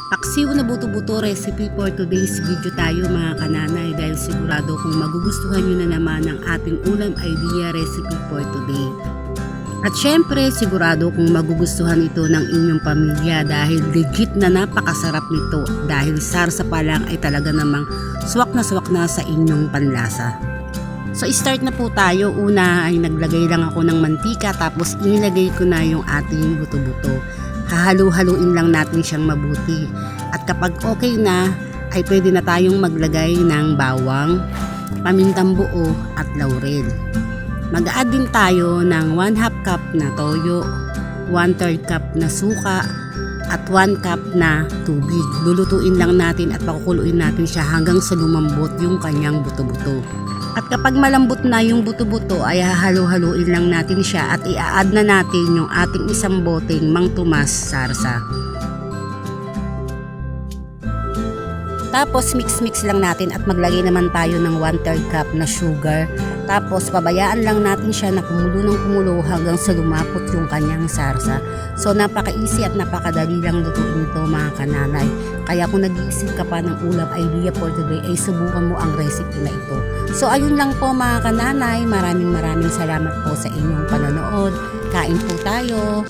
Paksiw na buto-buto recipe for today's video tayo mga kananay, dahil sigurado kung magugustuhan nyo na naman ang ating ulam idea recipe for today. At syempre sigurado kung magugustuhan ito ng inyong pamilya dahil legit na napakasarap nito, dahil sarsa pa lang ay talaga namang swak na sa inyong panlasa. So start na po tayo. Una ay naglagay lang ako ng mantika, tapos inilagay ko na yung ating buto-buto. Hahalu-haluin lang natin siyang mabuti. At kapag okay na, ay pwede na tayong maglagay ng bawang, pamintang buo at laurel. Mag-add din tayo ng 1/2 cup na toyo, 1/3 cup na suka, at 1 cup na tubig. Lulutuin lang natin at pakukuluin natin siya hanggang sa lumambot yung kanyang buto-buto. At kapag malambot na yung buto-buto ay hahalu-haluin lang natin siya at i-add na natin yung ating isang boteng Mang Tomas sarsa. Tapos mix-mix lang natin at maglagay naman tayo ng 1/3 cup na sugar. Tapos pabayaan lang natin siya na kumulo ng kumulo hanggang sa lumapot yung kanyang sarsa. So napaka-easy at napakadali lang lutuin ito mga kananay. Kaya kung nag-iisip ka pa ng ulam idea for today ay subukan mo ang recipe na ito. So ayun lang po mga kananay, maraming salamat po sa inyong panonood. Kain po tayo!